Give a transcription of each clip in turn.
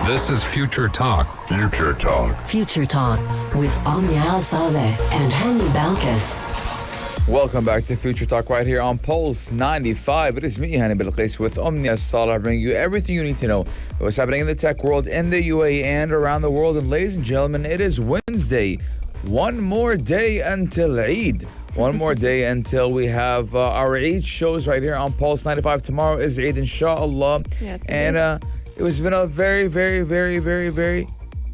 This is Future Talk. Future Talk. Future Talk with Omnia Saleh and Hani Balkis. Welcome back to Future Talk right here on Pulse 95. It is me, Hani Balkis, with Omnia Saleh, bringing you everything you need to know what's happening in the tech world in the UAE and around the world. And ladies and gentlemen, it is Wednesday. One more day until Eid. One more day until we have our Eid shows right here on Pulse 95. Tomorrow is Eid, inshallah. Yes, and it has been a very, very, very, very, very,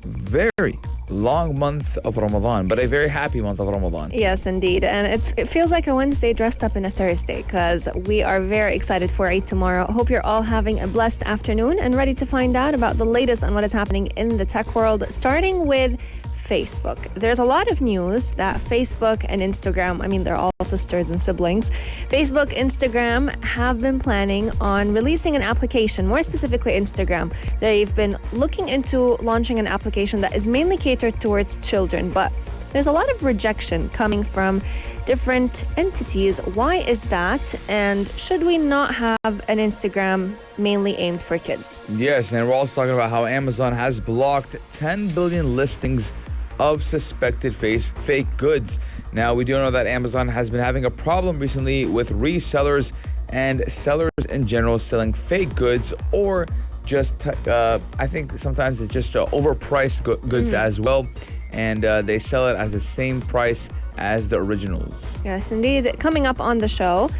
very long month of Ramadan, but a very happy month of Ramadan. Yes, indeed. And it feels like a Wednesday dressed up in a Thursday because we are very excited for Eid tomorrow. Hope you're all having a blessed afternoon and ready to find out about the latest on what is happening in the tech world, starting with Facebook. There's a lot of news that Facebook and Instagram, they're all sisters and siblings. Facebook, Instagram have been planning on releasing an application, more specifically Instagram. They've been looking into launching an application that is mainly catered towards children, but there's a lot of rejection coming from different entities. Why is that? And should we not have an Instagram mainly aimed for kids? Yes, and we're also talking about how Amazon has blocked 10 billion listings of suspected fake goods. Now, we do know that Amazon has been having a problem recently with resellers and sellers in general selling fake goods, or just, I think sometimes it's just overpriced goods as well, and they sell it at the same price as the originals. Yes, indeed. Coming up on the show,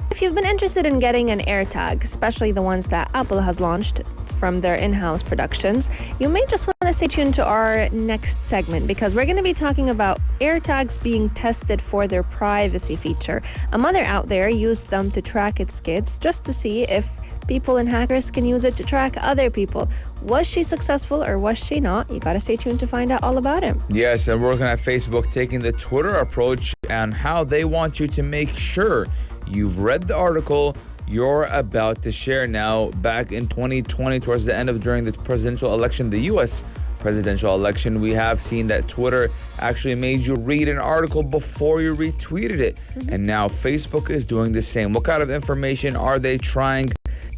if you've been interested in getting an AirTag, especially the ones that Apple has launched from their in-house productions, you may just want to stay tuned to our next segment because we're going to be talking about AirTags being tested for their privacy feature. A mother out there used them to track its kids just to see if people and hackers can use it to track other people. Was she successful or was she not? You got to stay tuned to find out all about it. Yes, and we're looking at Facebook taking the Twitter approach and how they want you to make sure you've read the article you're about to share. Now, back in 2020, towards the end of during the presidential election, the U.S. presidential election, we have seen that Twitter actually made you read an article before you retweeted it. And now Facebook is doing the same. What kind of information are they trying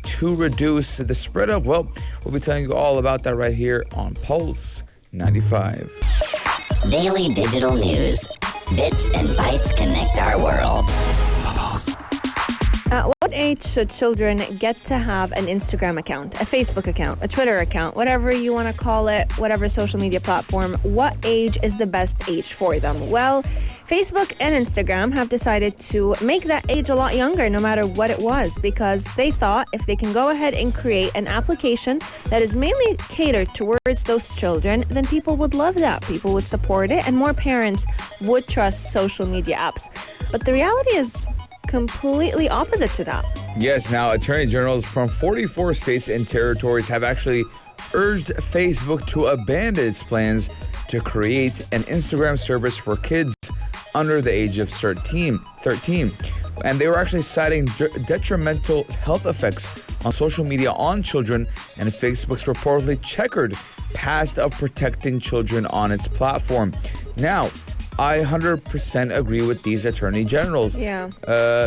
to reduce the spread of? Well, we'll be telling you all about that right here on Pulse 95. Daily digital news. Bits and bytes connect our world. At what age should children get to have an Instagram account, a Facebook account, a Twitter account, whatever you want to call it, whatever social media platform? What age is the best age for them? Well, Facebook and Instagram have decided to make that age a lot younger, no matter what it was, because they thought if they can go ahead and create an application that is mainly catered towards those children, then people would love that. People would support it, and more parents would trust social media apps. But the reality is completely opposite to that. Yes, now attorney generals from 44 states and territories have actually urged Facebook to abandon its plans to create an Instagram service for kids under the age of 13. And they were actually citing detrimental health effects on social media on children and Facebook's reportedly checkered past of protecting children on its platform. Now, I 100% agree with these attorney generals. Yeah.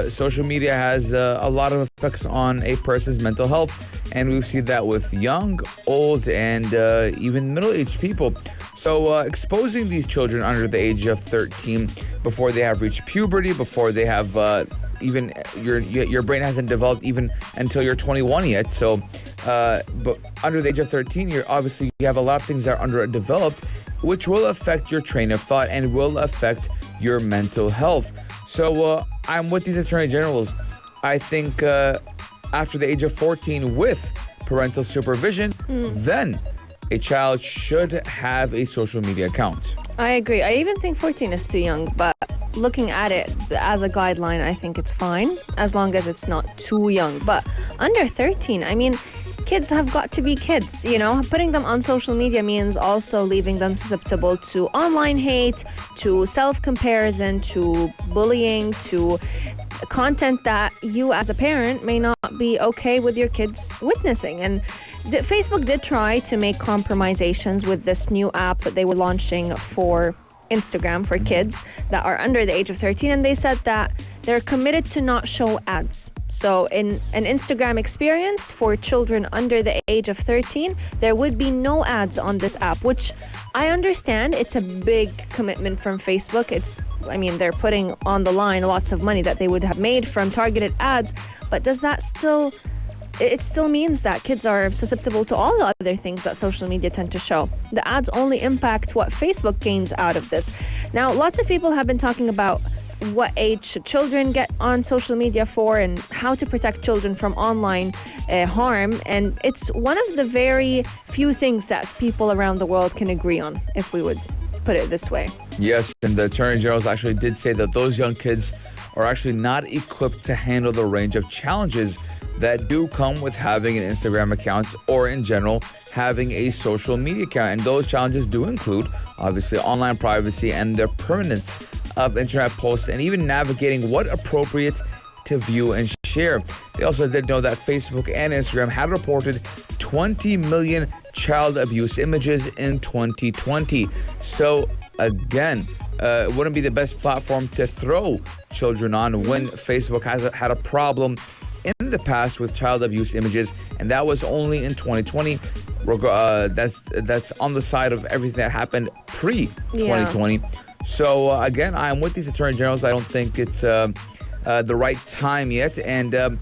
Social media has a lot of effects on a person's mental health, and we've seen that with young, old, and even middle-aged people. So exposing these children under the age of 13 before they have reached puberty, before they have even your brain hasn't developed even until you're 21 yet. So, but under the age of 13, you have a lot of things that are underdeveloped, which will affect your train of thought and will affect your mental health. So I'm with these attorney generals. I think after the age of 14 with parental supervision, then a child should have a social media account. I agree. I even think 14 is too young, but looking at it as a guideline, I think it's fine as long as it's not too young. But under 13, kids have got to be kids, Putting them on social media means also leaving them susceptible to online hate, to self-comparison, to bullying, to content that you as a parent may not be okay with your kids witnessing. And Facebook did try to make compromisations with this new app that they were launching for Instagram for kids that are under the age of 13, and they said that they're committed to not show ads. So in an Instagram experience for children under the age of 13, there would be no ads on this app, which I understand it's a big commitment from Facebook. They're putting on the line lots of money that they would have made from targeted ads, but does that still... It still means that kids are susceptible to all the other things that social media tend to show. The ads only impact what Facebook gains out of this. Now, lots of people have been talking about what age should children get on social media for and how to protect children from online harm. And it's one of the very few things that people around the world can agree on, if we would put it this way. Yes, and the Attorney General actually did say that those young kids are actually not equipped to handle the range of challenges that do come with having an Instagram account or in general having a social media account. And those challenges do include obviously online privacy and the permanence of internet posts and even navigating what appropriate to view and share. They also did know that Facebook and Instagram had reported 20 million child abuse images in 2020. So again, it wouldn't be the best platform to throw children on when Facebook has had a problem in the past with child abuse images, and that was only in 2020. That's on the side of everything that happened pre-2020. So again, I'm with these attorney generals. I don't think it's the right time yet. And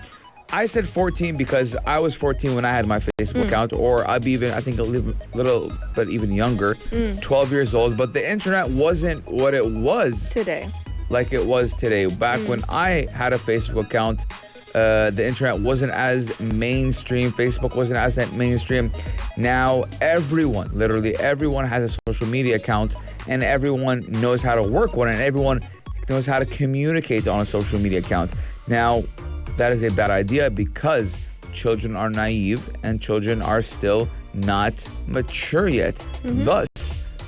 I said 14 because I was 14 when I had my Facebook account, or I think a little bit even younger, 12 years old. But the internet wasn't what it was today. Like it was today. Back when I had a Facebook account, the internet wasn't as mainstream. Facebook wasn't as mainstream. Now literally everyone has a social media account, and everyone knows how to work one, and everyone knows how to communicate on a social media account. Now, that is a bad idea because children are naive and children are still not mature yet. Thus,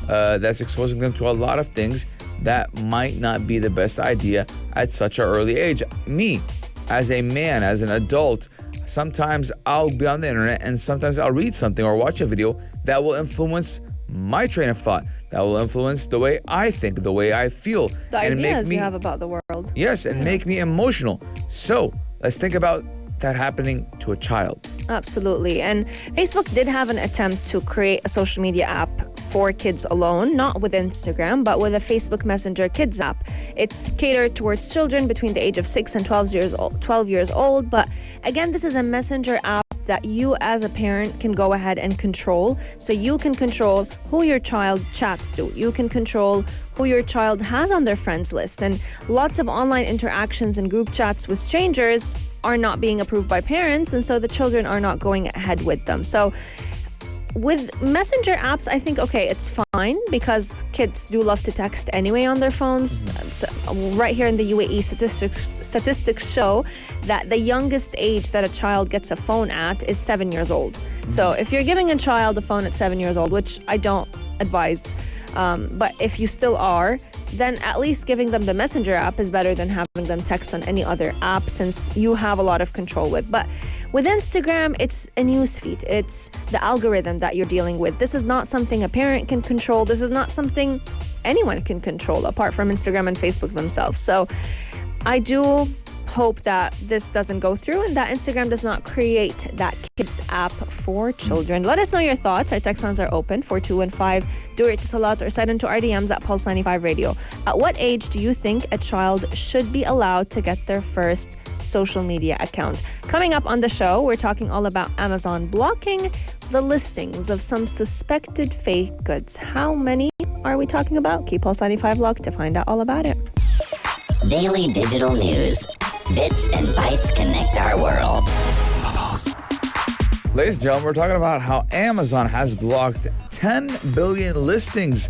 that's exposing them to a lot of things that might not be the best idea at such an early age. Me, as a man, as an adult, sometimes I'll be on the internet and sometimes I'll read something or watch a video that will influence my train of thought, that will influence the way I think, the way I feel. The ideas you have about the world. Yes, and make me emotional. So let's think about that happening to a child. Absolutely. And Facebook did have an attempt to create a social media app for kids alone, not with Instagram, but with a Facebook Messenger Kids app. It's catered towards children between the age of 6 and 12 years old. But again, this is a messenger app that you as a parent can go ahead and control. So you can control who your child chats to. You can control who your child has on their friends list. And lots of online interactions and group chats with strangers are not being approved by parents, and so the children are not going ahead with them. So with messenger apps, I think, okay, it's fine because kids do love to text anyway on their phones. So right here in the UAE, statistics show that the youngest age that a child gets a phone at is 7 years old. So if you're giving a child a phone at 7 years old, which I don't advise, but if you still are, then at least giving them the messenger app is better than having them text on any other app, since you have a lot of control with. But with Instagram, it's a newsfeed. It's the algorithm that you're dealing with. This is not something a parent can control. This is not something anyone can control apart from Instagram and Facebook themselves. So I do hope that this doesn't go through and that Instagram does not create that kids app for children. Let us know your thoughts. Our text lines are open, 4215. Do it to Salat or send into our DMs at Pulse 95 Radio. At what age do you think a child should be allowed to get their first social media account? Coming up on the show, we're talking all about Amazon blocking the listings of some suspected fake goods. How many are we talking about? Keep Pulse 95 locked to find out all about it. Daily digital news. Bits and bytes connect our world. Ladies and gentlemen, we're talking about how Amazon has blocked 10 billion listings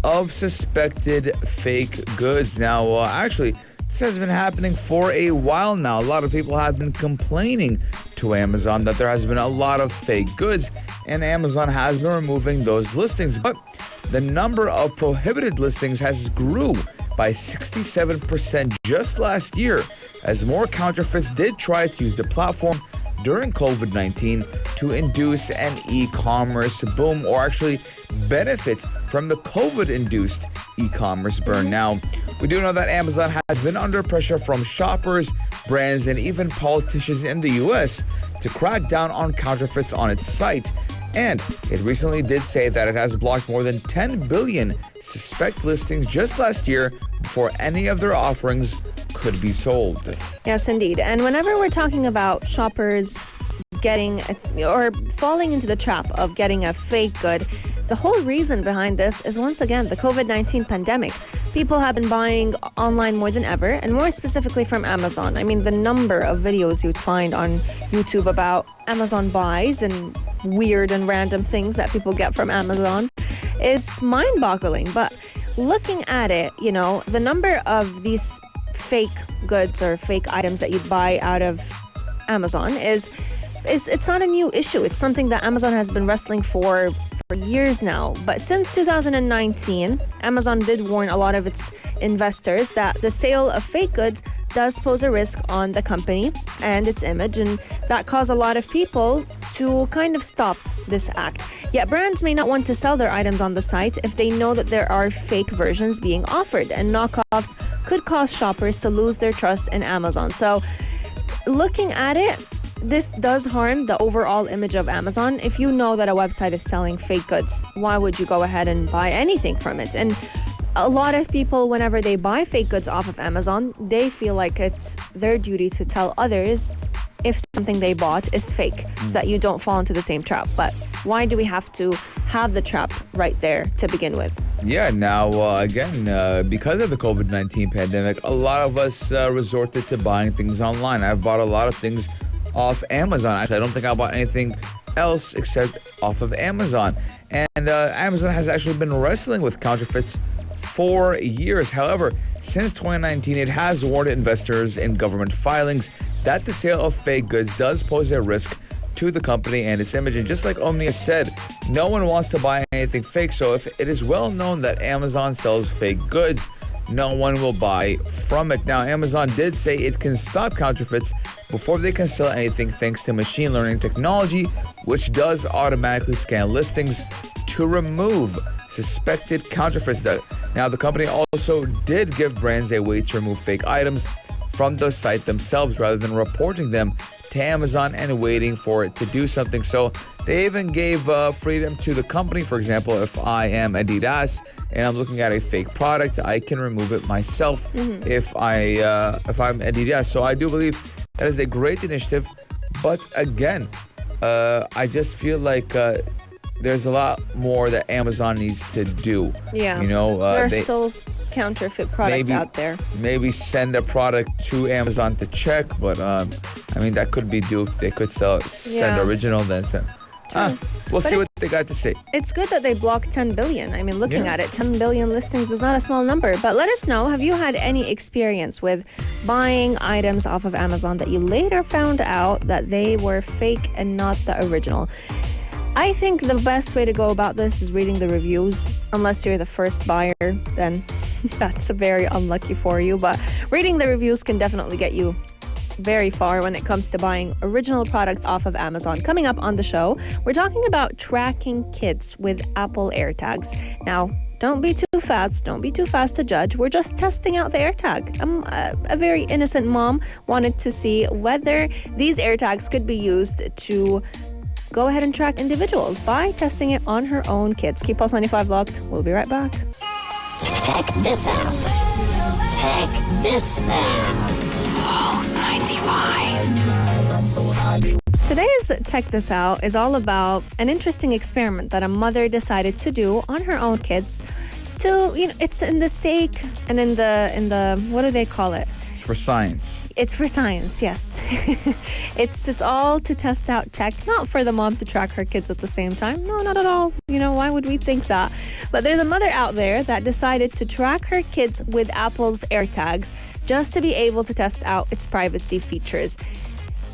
of suspected fake goods. Now, actually, this has been happening for a while now. A lot of people have been complaining to Amazon that there has been a lot of fake goods, and Amazon has been removing those listings. But the number of prohibited listings has grew by 67% just last year, as more counterfeits did try to use the platform during COVID-19 to induce an e-commerce boom, or actually benefit from the COVID-induced e-commerce burn. Now, We do know that Amazon has been under pressure from shoppers, brands, and even politicians in the U.S. to crack down on counterfeits on its site. And it recently did say that it has blocked more than 10 billion suspect listings just last year before any of their offerings could be sold. Yes, indeed. And whenever we're talking about shoppers getting or falling into the trap of getting a fake good, the whole reason behind this is, once again, the COVID-19 pandemic. People have been buying online more than ever, and more specifically from Amazon. I mean, the number of videos you'd find on YouTube about Amazon buys and weird and random things that people get from Amazon is mind-boggling. But looking at it, you know, the number of these fake goods or fake items that you buy out of Amazon is it's not a new issue. It's something that Amazon has been wrestling for years now. But since 2019, Amazon did warn a lot of its investors that the sale of fake goods does pose a risk on the company and its image, and that caused a lot of people to kind of stop this act. Yet brands may not want to sell their items on the site if they know that there are fake versions being offered, and knockoffs could cause shoppers to lose their trust in Amazon. So looking at it, this does harm the overall image of Amazon. If you know that a website is selling fake goods, why would you go ahead and buy anything from it? And a lot of people, whenever they buy fake goods off of Amazon, they feel like it's their duty to tell others if something they bought is fake, so that you don't fall into the same trap. But why do we have to have the trap right there to begin with? Yeah, now, again, because of the COVID-19 pandemic, a lot of us resorted to buying things online. I've bought a lot of things off Amazon. Actually, I don't think I bought anything else except off of Amazon. And Amazon has actually been wrestling with counterfeits for years. However, since 2019, it has warned investors in government filings that the sale of fake goods does pose a risk to the company and its image. And just like Omnia said, no one wants to buy anything fake. So if it is well known that Amazon sells fake goods, no one will buy from it. Now, Amazon did say it can stop counterfeits before they can sell anything thanks to machine learning technology, which does automatically scan listings to remove suspected counterfeits. Now, the company also did give brands a way to remove fake items from the site themselves rather than reporting them to Amazon and waiting for it to do something. So they even gave freedom to the company. For example, if I am Adidas and I'm looking at a fake product, I can remove it myself if I'm Adidas. So I do believe that is a great initiative. But again, I just feel like there's a lot more that Amazon needs to do. Yeah, you know, there are still counterfeit products out there. Maybe send a product to Amazon to check, but I mean, that could be duped. They could send original, then send. We'll see what they got to say. It's good that they blocked 10 billion. I mean, looking at it, 10 billion listings is not a small number. But let us know, have you had any experience with buying items off of Amazon that you later found out that they were fake and not the original? I think the best way to go about this is reading the reviews. Unless you're the first buyer, then that's very unlucky for you. But reading the reviews can definitely get you very far when it comes to buying original products off of Amazon. Coming up on the show, we're talking about tracking kids with Apple AirTags. Now, don't be too fast. Don't be too fast to judge. We're just testing out the AirTag. A very innocent mom wanted to see whether these AirTags could be used to go ahead and track individuals by testing it on her own kids. Keep Pulse 95 locked. We'll be right back. Check this out. Check this out. Pulse 95. Today's Check This Out is all about an interesting experiment that a mother decided to do on her own kids. It's in the sake and in the what do they call it? It's for science. It's for science, yes. It's all to test out tech, not for the mom to track her kids at the same time. No, not at all. Why would we think that? But there's a mother out there that decided to track her kids with Apple's AirTags just to be able to test out its privacy features.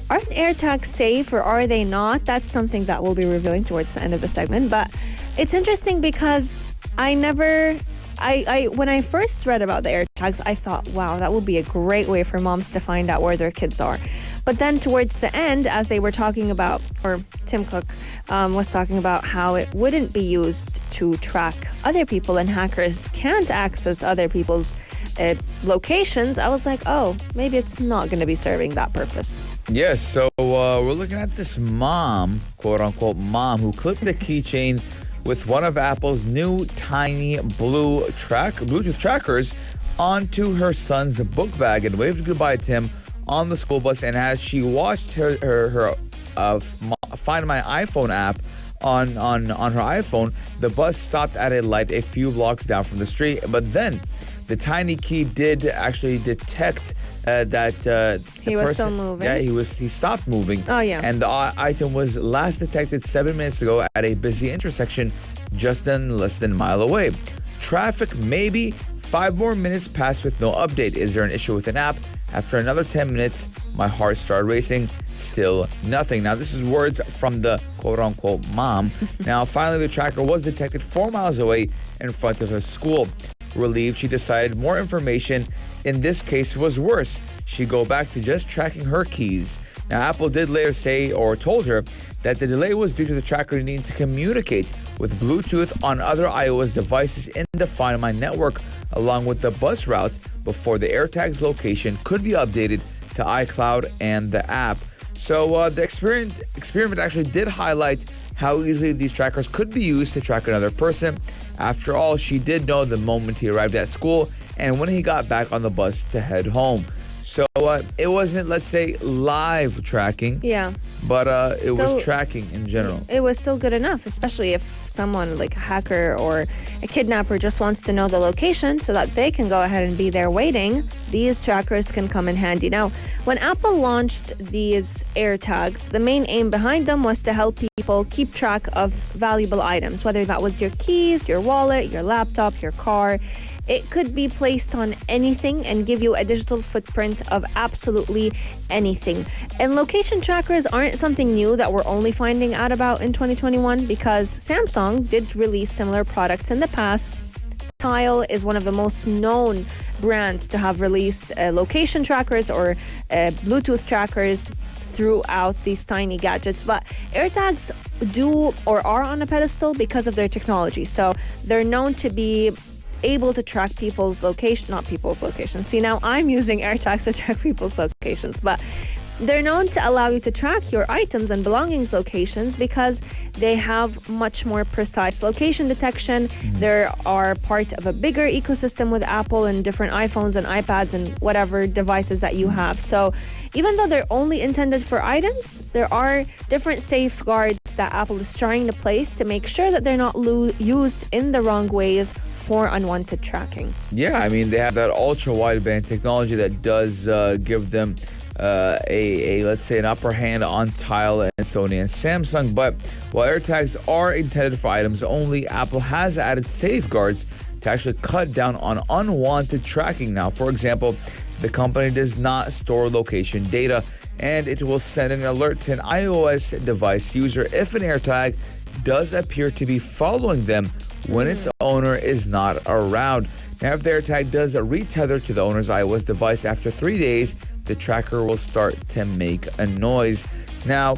Are the AirTags safe or are they not? That's something that we'll be revealing towards the end of the segment. But it's interesting because when I first read about the AirTags, I thought, wow, that would be a great way for moms to find out where their kids are. But then towards the end, as they were talking about, or Tim Cook was talking about how it wouldn't be used to track other people and hackers can't access other people's locations, I was like, oh, maybe it's not going to be serving that purpose. Yes, so we're looking at this mom, quote unquote mom, who clipped a keychain with one of Apple's new tiny Bluetooth trackers onto her son's book bag and waved goodbye to him on the school bus. And as she watched her Find My iPhone app on her iPhone, the bus stopped at a light a few blocks down from the street. But then the tiny key did actually detect that he was still moving. Yeah, he stopped moving. Oh, yeah. And the item was last detected 7 minutes ago at a busy intersection less than a mile away. Traffic maybe 5 more minutes passed with no update. Is there an issue with an app? After another 10 minutes, my heart started racing. Still nothing. Now, this is words from the quote-unquote mom. Now, finally, the tracker was detected 4 miles away in front of her school. Relieved, she decided more information in this case was worse. She'd go back to just tracking her keys. Now, Apple did later say or told her that the delay was due to the tracker needing to communicate with Bluetooth on other iOS devices in the Find My network, along with the bus route before the AirTag's location could be updated to iCloud and the app. So the experiment actually did highlight how easily these trackers could be used to track another person. After all, she did know the moment he arrived at school and when he got back on the bus to head home. So it wasn't, let's say, live tracking. Yeah. But it was tracking in general. It was still good enough, especially if someone like a hacker or a kidnapper just wants to know the location so that they can go ahead and be there waiting. These trackers can come in handy. Now, when Apple launched these AirTags, the main aim behind them was to help people keep track of valuable items, whether that was your keys, your wallet, your laptop, your car. It could be placed on anything and give you a digital footprint of absolutely anything. And location trackers aren't something new that we're only finding out about in 2021 because Samsung did release similar products in the past. Tile is one of the most known brands to have released location trackers or Bluetooth trackers throughout these tiny gadgets. But AirTags do or are on a pedestal because of their technology. So they're known to be able to track not people's locations. See, now I'm using AirTags to track people's locations, but they're known to allow you to track your items and belongings locations because they have much more precise location detection. They are part of a bigger ecosystem with Apple and different iPhones and iPads and whatever devices that you have. So even though they're only intended for items, there are different safeguards that Apple is trying to place to make sure that they're not used in the wrong ways for unwanted tracking. Yeah, I mean, they have that ultra wideband technology that does give them let's say an upper hand on Tile and Sony and Samsung. But while AirTags are intended for items only, Apple has added safeguards to actually cut down on unwanted tracking. Now, for example, the company does not store location data, and it will send an alert to an iOS device user if an AirTag does appear to be following them when its owner is not around. Now, if the AirTag does retether to the owner's iOS device after 3 days, the tracker will start to make a noise. Now,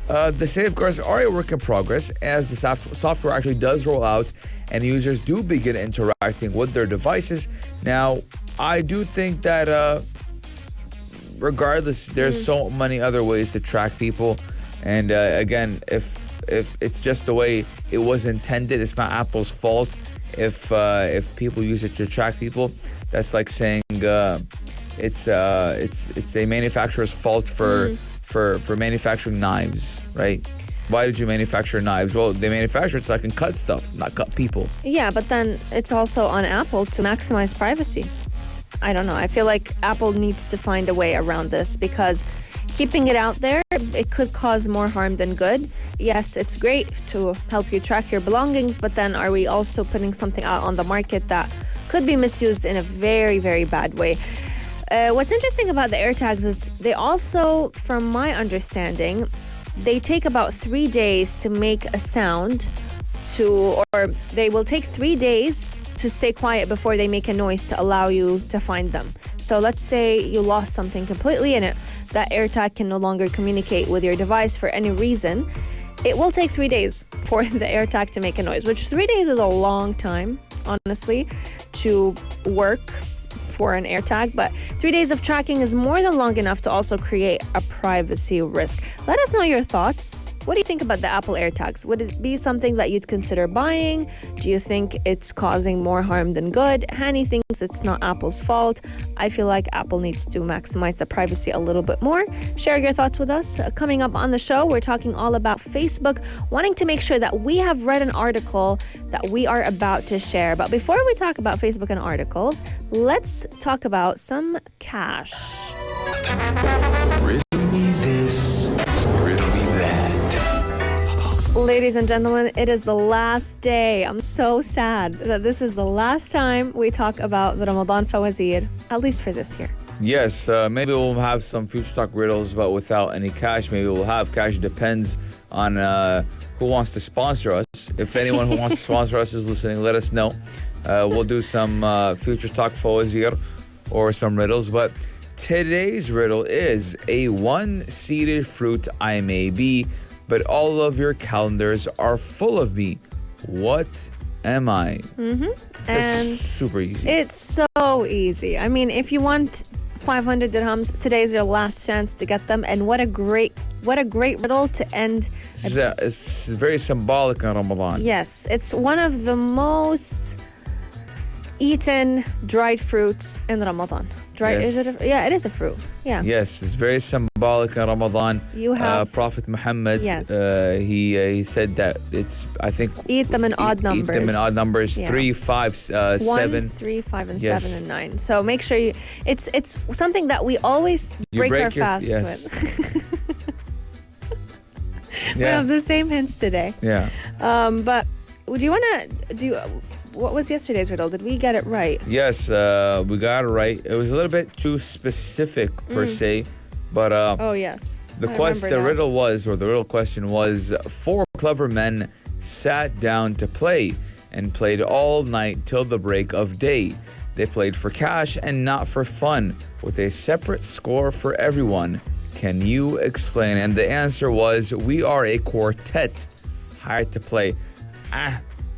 the safeguards are a work in progress as the software actually does roll out and users do begin interacting with their devices. Now, I do think that regardless, there's so many other ways to track people. And again, if it's just the way it was intended, it's not Apple's fault. If people use it to track people, that's like saying it's a manufacturer's fault for manufacturing knives, right? Why did you manufacture knives? Well, they manufacture it so I can cut stuff, not cut people. Yeah, but then it's also on Apple to maximize privacy. I don't know. I feel like Apple needs to find a way around this because keeping it out there, it could cause more harm than good. Yes, it's great to help you track your belongings, but then are we also putting something out on the market that could be misused in a very, very bad way? What's interesting about the AirTags is they also, from my understanding, they take about 3 days to make a sound or they will take 3 days to stay quiet before they make a noise to allow you to find them. So let's say you lost something completely and that AirTag can no longer communicate with your device for any reason. It will take 3 days for the AirTag to make a noise, which 3 days is a long time, honestly, to work for an AirTag, but 3 days of tracking is more than long enough to also create a privacy risk. Let us know your thoughts. What do you think about the Apple AirTags? Would it be something that you'd consider buying? Do you think it's causing more harm than good? Hani thinks it's not Apple's fault. I feel like Apple needs to maximize the privacy a little bit more. Share your thoughts with us. Coming up on the show, we're talking all about Facebook wanting to make sure that we have read an article that we are about to share. But before we talk about Facebook and articles, let's talk about some cash. Riddle me this, riddle me that. Ladies and gentlemen, it is the last day. I'm so sad that this is the last time we talk about the Ramadan Fawazir, at least for this year. Yes, maybe we'll have some future talk riddles, but without any cash. Maybe we'll have cash. Depends on who wants to sponsor us. If anyone who wants to sponsor us is listening, let us know. We'll do some future talk Fawazir or some riddles. But today's riddle is a one-seeded fruit I may be, but all of your calendars are full of me. What am I? And super easy. it's so easy. I mean, if you want 500 dirhams, today's your last chance to get them. And what a great riddle to end. It's very symbolic in Ramadan. Yes, it's one of the most eaten dried fruits in Ramadan. Yes. It is a fruit. Yeah. Yes, it's very symbolic in Ramadan. You have Prophet Muhammad. Yes. He said that it's, I think, Eat them in odd numbers. Eat them in odd numbers. Yeah. 3, 5, 7. 1, 3, 5, and Yes. 7 and 9. So make sure it's something that we alwaase You break our break your- fast yes. with. We Yeah. have the same hints today. Yeah. But do you want to do? What was yesterday's riddle? Did we get it right? Yes, we got it right. It was a little bit too specific per se, but Oh yes. the I remember that. riddle question was: 4 clever men sat down to play and played all night till the break of day. They played for cash and not for fun, with a separate score for everyone. Can you explain? And the answer was: we are a quartet hired to play.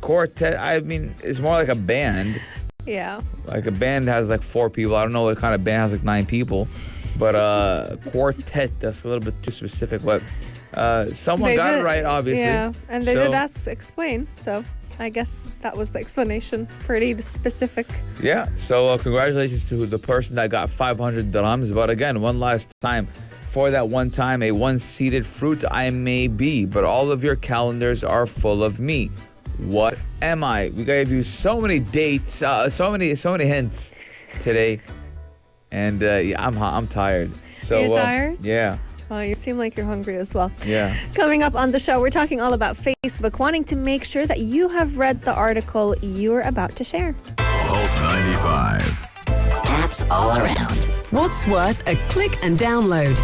Quartet, I mean, it's more like a band. Yeah. Like a band has like 4 people. I don't know what kind of band has like 9 people. But quartet, that's a little bit too specific. But someone got it right, obviously. Yeah, and they So- did ask to explain. So I guess that was the explanation. Pretty specific. Yeah, so congratulations to the person that got 500 dirhams. But again, one last time, for that one time, a one-seeded fruit I may be, but all of your calendars are full of me. What am I? We gave you so many dates, so many hints today, and yeah, I'm tired. So You're tired? Yeah, Well, you seem like you're hungry as well. yeah. Coming up on the show, we're talking all about Facebook, wanting to make sure that you have read the article you're about to share. Pulse 95. Apps all around. What's worth a click and download?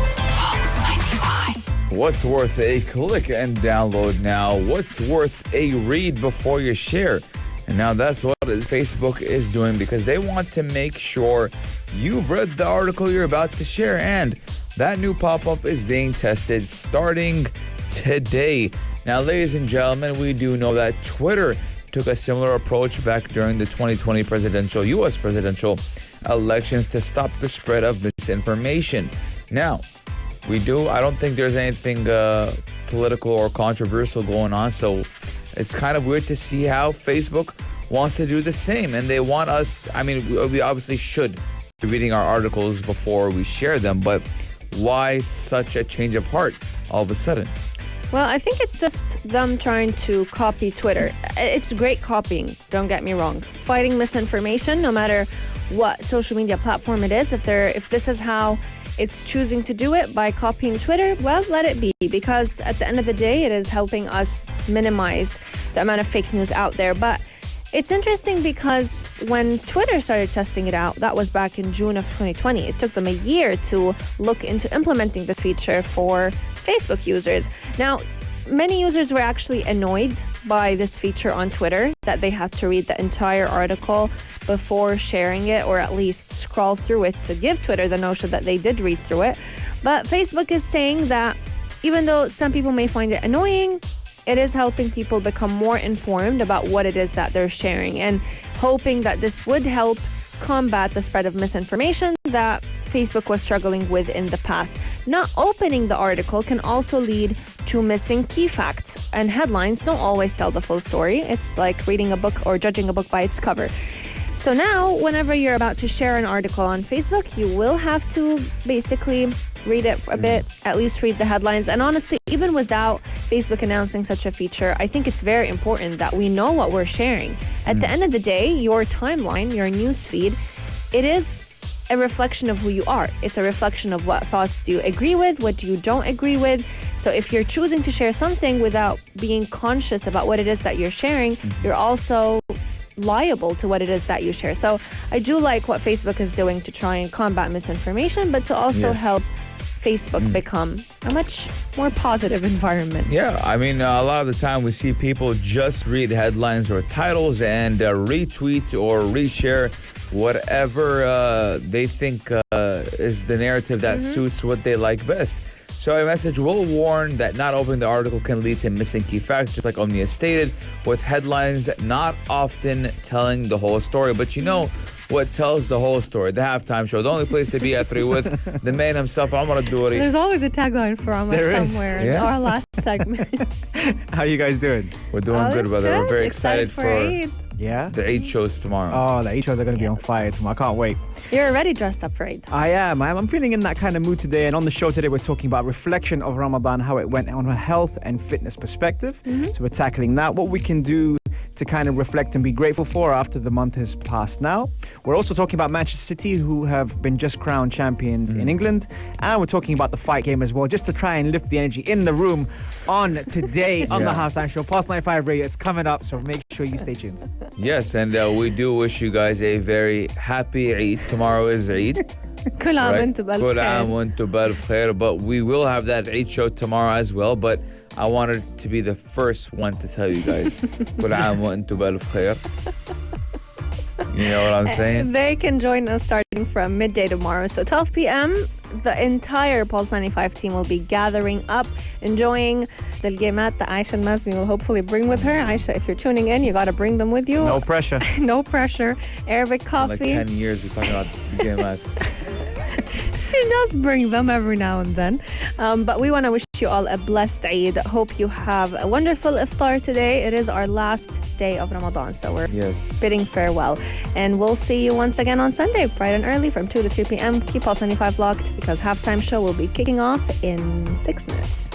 What's worth a click and download now? What's worth a read before you share? And now that's what Facebook is doing, because they want to make sure you've read the article you're about to share. And that new pop-up is being tested starting today. Now, ladies and gentlemen, we do know that Twitter took a similar approach back during the 2020 U.S. presidential elections to stop the spread of misinformation. Now, I don't think there's anything political or controversial going on, so it's kind of weird to see how Facebook wants to do the same. And they want us, I mean, we obviously should be reading our articles before we share them, but why such a change of heart all of a sudden? Well, I think it's just them trying to copy Twitter. It's great copying, don't get me wrong. Fighting misinformation, no matter what social media platform it is, if this is how it's choosing to do it by copying Twitter, well, let it be, because at the end of the day, it is helping us minimize the amount of fake news out there. But it's interesting because when Twitter started testing it out, that was back in June of 2020. It took them a year to look into implementing this feature for Facebook users. Now, many users were actually annoyed by this feature on Twitter, that they had to read the entire article before sharing it, or at least scroll through it to give Twitter the notion that they did read through it. But Facebook is saying that even though some people may find it annoying, it is helping people become more informed about what it is that they're sharing, and hoping that this would help combat the spread of misinformation that Facebook was struggling with in the past. Not opening the article can also lead to missing key facts, and headlines don't always tell the full story. It's like reading a book or judging a book by its cover. So now, whenever you're about to share an article on Facebook, you will have to basically read it a bit, at least read the headlines. And honestly, even without Facebook announcing such a feature, I think it's very important that we know what we're sharing. At the end of the day, your timeline, your news feed, it is a reflection of who you are. It's a reflection of what thoughts do you agree with, what you don't agree with. So if you're choosing to share something without being conscious about what it is that you're sharing, you're also liable to what it is that you share. So I do like what Facebook is doing to try and combat misinformation, but to also help Facebook become a much more positive environment. Yeah, I mean, a lot of the time we see people just read headlines or titles and retweet or reshare whatever they think is the narrative that suits what they like best. So a message will warn that not opening the article can lead to missing key facts, just like Omnia stated, with headlines not often telling the whole story. But you know what tells the whole story? The halftime show, the only place to be at 3 with the man himself, Omar Al-Douri. There's always a tagline for Omar somewhere in our last segment. How you guys doing? We're doing good, brother. We're very excited for Eid. Yeah? the Eid shows tomorrow. Oh, the Eid shows are going to be on fire tomorrow. I can't wait. You're already dressed up for Eid. I am. I'm feeling in that kind of mood today. And on the show today, we're talking about reflection of Ramadan, how it went on a health and fitness perspective. So we're tackling that, what we can do to kind of reflect and be grateful for after the month has passed now. We're also talking about Manchester City, who have been just crowned champions in England. And we're talking about the fight game as well, just to try and lift the energy in the room on today on the Halftime Show. Past 95 Radio, it's coming up, so make sure you stay tuned. Yes, and we do wish you guys a very happy Eid. Tomorrow is Eid. كل عام Right? وانتم بألف كل خير. عام وانتم بألف خير. But we will have that Eid show tomorrow as well. But I wanted to be the first one to tell you guys. كل عام وانتم بألف خير. You know what I'm saying? They can join us starting from midday tomorrow. So 12 p.m., the entire Pulse 95 team will be gathering up, enjoying the gemat that Aisha and Mazmi will hopefully bring with her. Aisha, if you're tuning in, you got to bring them with you. No pressure. No pressure. Arabic Like coffee. 10 years we're talking about the game at. She does bring them every now and then. But we want to wish you all a blessed Eid. Hope you have a wonderful iftar today. It is our last day of Ramadan, so we're bidding farewell. And we'll see you once again on Sunday, bright and early from 2 to 3 p.m. Keep Pulse 95 locked because halftime show will be kicking off in 6 minutes.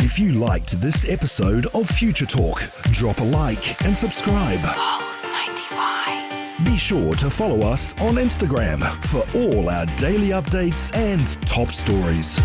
If you liked this episode of Future Talk, drop a like and subscribe. Pulse 95. Be sure to follow us on Instagram for all our daily updates and top stories.